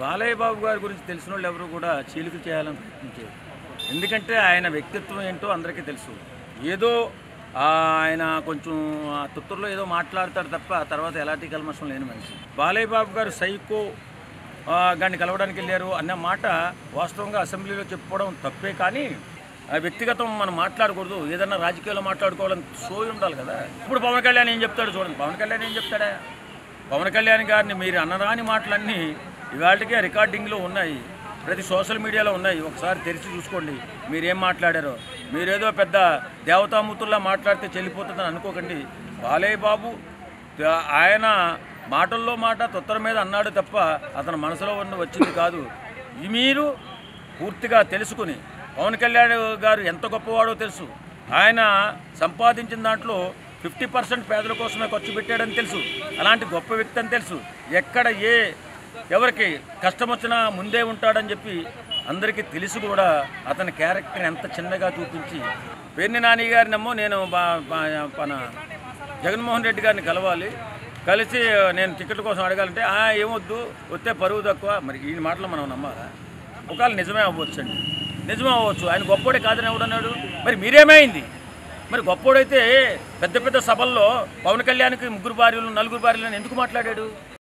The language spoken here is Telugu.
బాలయ్య బాబు గారి గురించి తెలిసిన వాళ్ళు ఎవరు కూడా చీలిక చేయాలని ప్రయత్నించారు. ఎందుకంటే ఆయన వ్యక్తిత్వం ఏంటో అందరికీ తెలుసు. ఏదో ఆయన కొంచెం తుత్తూరులో ఏదో మాట్లాడతాడు తప్ప తర్వాత ఎలాంటి కల్మషం లేని మనిషి. బాలయ్య బాబు గారు సైకో గారిని కలవడానికి వెళ్ళారు అన్న మాట వాస్తవంగా అసెంబ్లీలో చెప్పుకోవడం తప్పే, కానీ వ్యక్తిగతం మనం మాట్లాడకూడదు. ఏదన్నా రాజకీయాల్లో మాట్లాడుకోవాలని సోయి ఉండాలి కదా. ఇప్పుడు పవన్ కళ్యాణ్ ఏం చెప్తాడు చూడండి. పవన్ కళ్యాణ్ ఏం చెప్తాడా? పవన్ కళ్యాణ్ గారిని మీరు అన్నరాని మాటలన్నీ ఇవాళకే రికార్డింగ్లో ఉన్నాయి, ప్రతి సోషల్ మీడియాలో ఉన్నాయి. ఒకసారి తెరిచి చూసుకోండి మీరేం మాట్లాడారో. మీరేదో పెద్ద దేవతామూర్తుల్లా మాట్లాడితే చెల్లిపోతుందని అనుకోకండి. బాలయ్య బాబు ఆయన మాటల్లో మాట తొత్తర మీద అన్నాడు తప్ప అతని మనసులో వచ్చింది కాదు. మీరు పూర్తిగా తెలుసుకుని పవన్ కళ్యాణ్ గారు ఎంత గొప్పవాడో తెలుసు. ఆయన సంపాదించిన దాంట్లో 50% పేదల కోసమే ఖర్చు పెట్టాడని తెలుసు. అలాంటి గొప్ప వ్యక్తి అని తెలుసు. ఎక్కడ ఎవరికి కష్టం వచ్చినా ముందే ఉంటాడని చెప్పి అందరికీ తెలిసి కూడా అతని క్యారెక్టర్ ఎంత చిన్నగా చూపించి, పేర్ని నాని గారినేమో నేను మన జగన్మోహన్ రెడ్డి గారిని కలవాలి, కలిసి నేను టికెట్ కోసం అడగాలంటే ఏమొద్దు, వస్తే పరువు తక్కువ. మరి ఈ మాటలు మనం నమ్మాలా? ఒకవేళ నిజమే అవ్వచ్చు అండి, నిజమే అవ్వచ్చు. ఆయన గొప్పోడే కాదని ఎవడన్నాడు? మరి మీరేమైంది? మరి గొప్పోడైతే పెద్ద పెద్ద సభల్లో పవన్ కళ్యాణ్కి 3 భార్యలు 4 భార్యలు ఎందుకు మాట్లాడాడు?